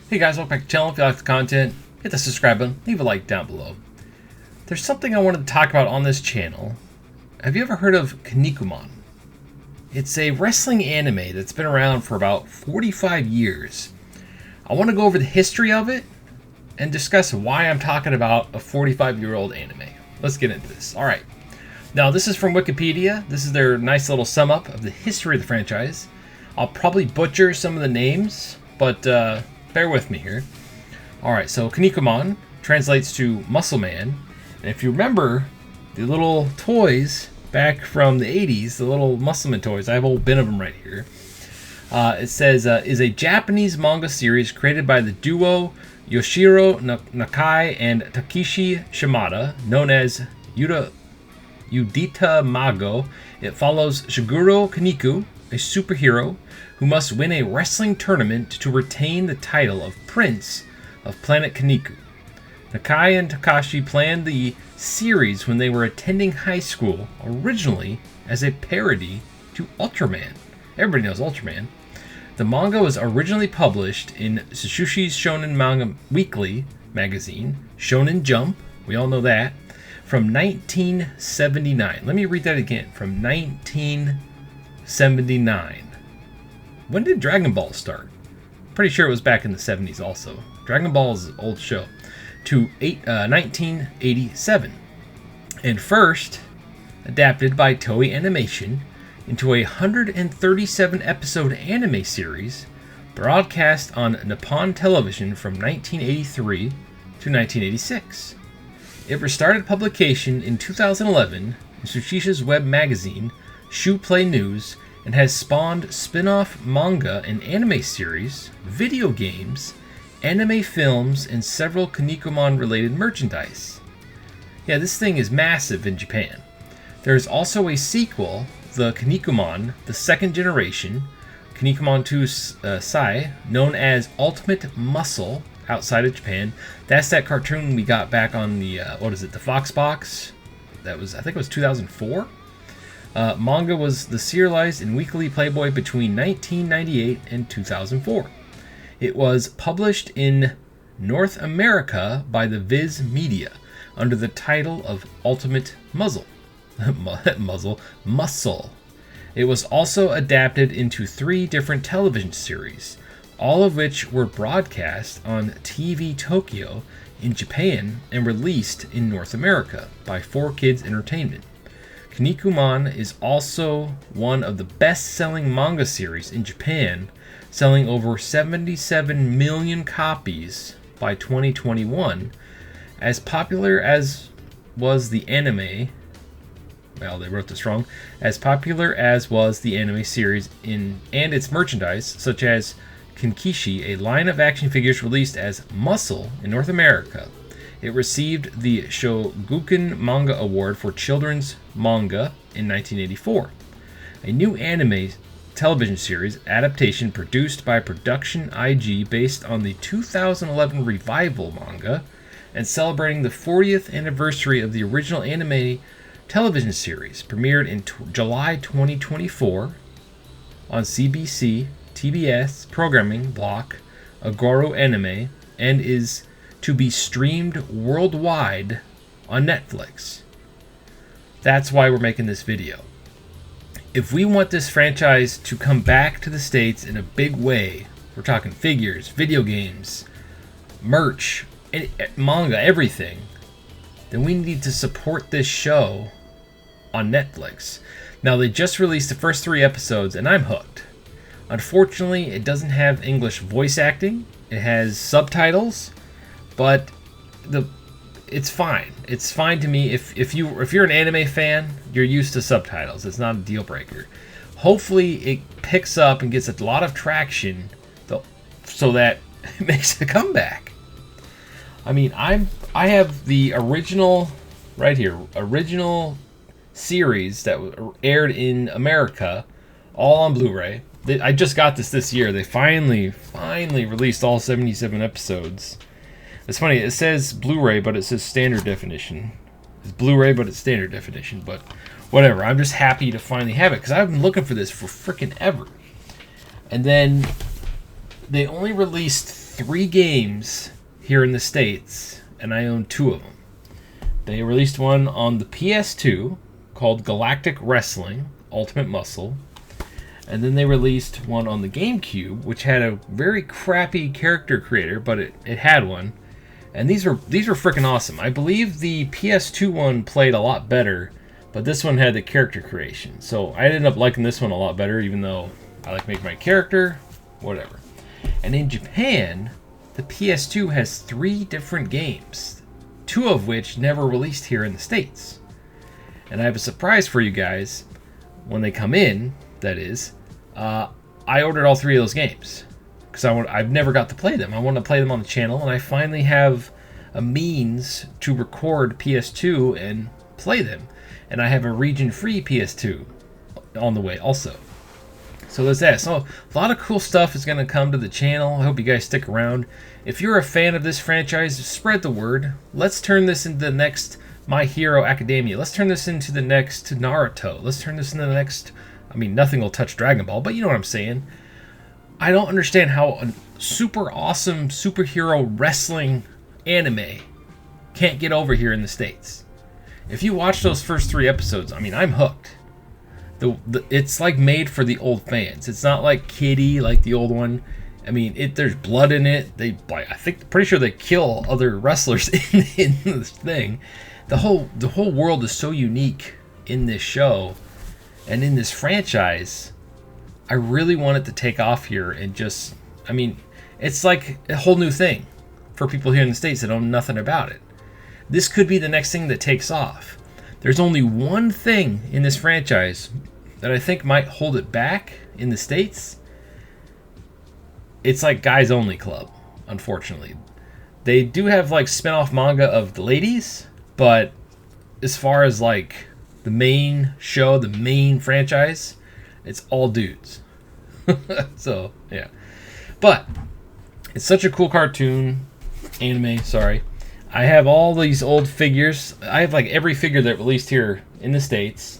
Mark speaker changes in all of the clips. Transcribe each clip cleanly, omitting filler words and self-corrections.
Speaker 1: Hey guys, welcome back to the channel. If you like the content, hit the subscribe button, leave a like down below. There's something I wanted to talk about on this channel. Have you ever heard of Kinnikuman? It's a wrestling anime that's been around for about 45 years. I want to go over the history of it and discuss why I'm talking about a 45-year-old anime. Let's get into this. Alright, now this is from Wikipedia. This is their nice little sum up of the history of the franchise. I'll probably butcher some of the names, but bear with me here. Alright, so Kinnikuman translates to Muscle Man. And if you remember the little toys back from the 80s, the little Muscle Man toys, I have a whole bin of them right here. It says, is a Japanese manga series created by the duo Yoshiro Nakai and Takeshi Shimada, known as Yudita Mago. It follows Shigeru Kinniku, a superhero who must win a wrestling tournament to retain the title of Prince of Planet Kinniku. Nakai and Takashi planned the series when they were attending high school, originally as a parody to Ultraman. Everybody knows Ultraman. The manga was originally published in Tsushi's Shonen Manga Weekly magazine, Shonen Jump, we all know that, from 1979. Let me read that again, from 1979. When did Dragon Ball start? Pretty sure it was back in the 70s also. Dragon Ball is an old show. To 1987. And first adapted by Toei Animation into a 137 episode anime series broadcast on Nippon Television from 1983 to 1986. It restarted publication in 2011 in Tsushi's web magazine, Shoe Play News, and has spawned spin-off manga and anime series, video games, anime films, and several Kinnikuman-related merchandise. Yeah, this thing is massive in Japan. There is also a sequel, the Kinnikuman, the second generation, Kinnikuman 2 Sai, known as Ultimate Muscle outside of Japan. That's that cartoon we got back on the, the Fox Box? That was, I think it was 2004? Manga was the serialized in Weekly Playboy between 1998 and 2004. It was published in North America by the Viz Media under the title of Ultimate Muscle. Muscle. It was also adapted into 3 different television series, all of which were broadcast on TV Tokyo in Japan and released in North America by 4Kids Entertainment. Kinnikuman is also one of the best-selling manga series in Japan, selling over 77 million copies by 2021. As popular as was the anime, well, they wrote this wrong, as popular as was the anime series and its merchandise, such as Kinkishi, a line of action figures released as Muscle in North America. It received the Shogakukan Manga Award for Children's Manga in 1984. A new anime television series adaptation produced by Production IG based on the 2011 revival manga and celebrating the 40th anniversary of the original anime television series premiered in July 2024 on CBC TBS programming block Agoro Anime and is to be streamed worldwide on Netflix. That's why we're making this video. If we want this franchise to come back to the States in a big way, we're talking figures, video games, merch, manga, everything, then we need to support this show on Netflix. Now, they just released the first 3 episodes, and I'm hooked. Unfortunately, it doesn't have English voice acting. It has subtitles, but it's fine. It's fine to me. If you're an anime fan, you're used to subtitles. It's not a deal breaker. Hopefully, it picks up and gets a lot of traction, so that it makes a comeback. I mean, I have the original right here, original series that aired in America, all on Blu-ray. I just got this year. They finally released all 77 episodes. It's funny, it says Blu-ray, but it says standard definition. It's Blu-ray, but it's standard definition, but whatever. I'm just happy to finally have it, because I've been looking for this for freaking ever. And then they only released 3 games here in the States, and I own 2 of them. They released one on the PS2 called Galactic Wrestling Ultimate Muscle. And then they released one on the GameCube, which had a very crappy character creator, but it had one. And these were freaking awesome. I believe the PS2 one played a lot better, but this one had the character creation. So I ended up liking this one a lot better, even though I like making my character, whatever. And in Japan, the PS2 has 3 different games, 2 of which never released here in the States. And I have a surprise for you guys when they come in. That is, I ordered all 3 of those games because I've never got to play them. I want to play them on the channel, and I finally have a means to record PS2 and play them. And I have a region-free PS2 on the way also. So there's that. So a lot of cool stuff is going to come to the channel. I hope you guys stick around. If you're a fan of this franchise, spread the word. Let's turn this into the next My Hero Academia. Let's turn this into the next Naruto. Let's turn this into the next... I mean, nothing will touch Dragon Ball, but you know what I'm saying. I don't understand how a super awesome superhero wrestling anime can't get over here in the States. If you watch those first 3 episodes, I mean, I'm hooked. It's like made for the old fans. It's not like kiddie like the old one. I mean, there's blood in it. Pretty sure they kill other wrestlers in this thing. The whole world is so unique in this show. And in this franchise, I really want it to take off here and just, I mean, it's like a whole new thing for people here in the States that know nothing about it. This could be the next thing that takes off. There's only one thing in this franchise that I think might hold it back in the States. It's like Guys Only Club, unfortunately. They do have like spin-off manga of the ladies, but as far as like the main show, the main franchise, it's all dudes. So, yeah. But it's such a cool cartoon, anime, sorry. I have all these old figures. I have like every figure that released here in the States.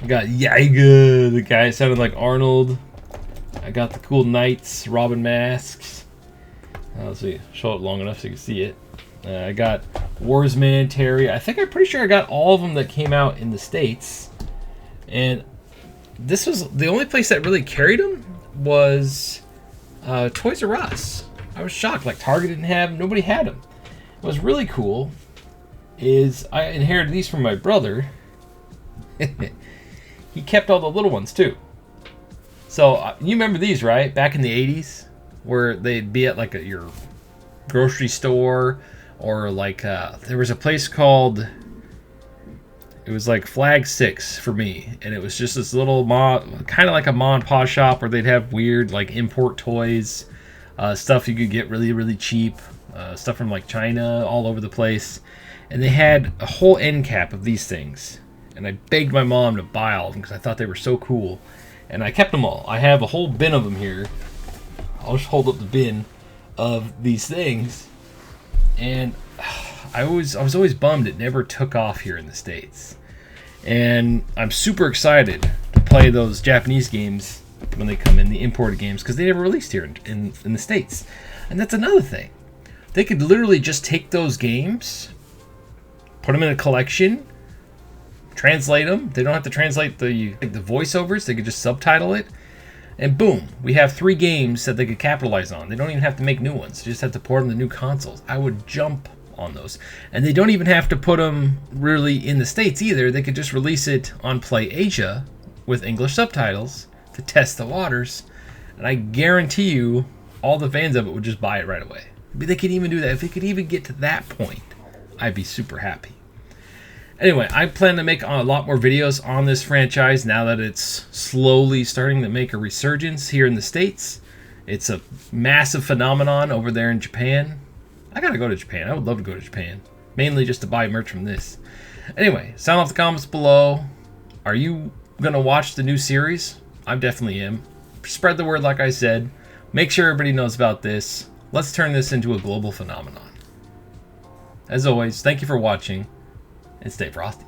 Speaker 1: I got Yiga, the guy that sounded like Arnold. I got the cool knights, Robin masks. Let's see, show it long enough so you can see it. I got Warsman, Terry. I'm pretty sure I got all of them that came out in the States. And this was the only place that really carried them was Toys R Us. I was shocked. Like Target didn't have them. Nobody had them. What's really cool is I inherited these from my brother. He kept all the little ones too. So you remember these, right? Back in the 80s, where they'd be at like your grocery store, or like there was a place called, it was like Flag 6 for me, and it was just this little kind of like a ma and pa shop where they'd have weird like import toys, stuff you could get really, really cheap, stuff from like China, all over the place. And they had a whole end cap of these things, and I begged my mom to buy all of them because I thought they were so cool. And I kept them all. I have a whole bin of them here. I'll just hold up the bin of these things. And I was always bummed it never took off here in the States. And I'm super excited to play those Japanese games when they come in, the imported games, because they never released here in the States. And that's another thing. They could literally just take those games, put them in a collection, translate them. They don't have to translate the voiceovers. They could just subtitle it, and boom, we have 3 games that they could capitalize on. They don't even have to make new ones. They just have to port them to new consoles. I would jump on those. And they don't even have to put them really in the States either. They could just release it on Play Asia with English subtitles to test the waters, and I guarantee you all the fans of it would just buy it right away. They could even do that. If they could even get to that point, I'd be super happy. Anyway, I plan to make a lot more videos on this franchise now that it's slowly starting to make a resurgence here in the States. It's a massive phenomenon over there in Japan. I gotta go to Japan. I would love to go to Japan. Mainly just to buy merch from this. Anyway, sound off the comments below. Are you gonna watch the new series? I definitely am. Spread the word like I said. Make sure everybody knows about this. Let's turn this into a global phenomenon. As always, thank you for watching, and stay frosty.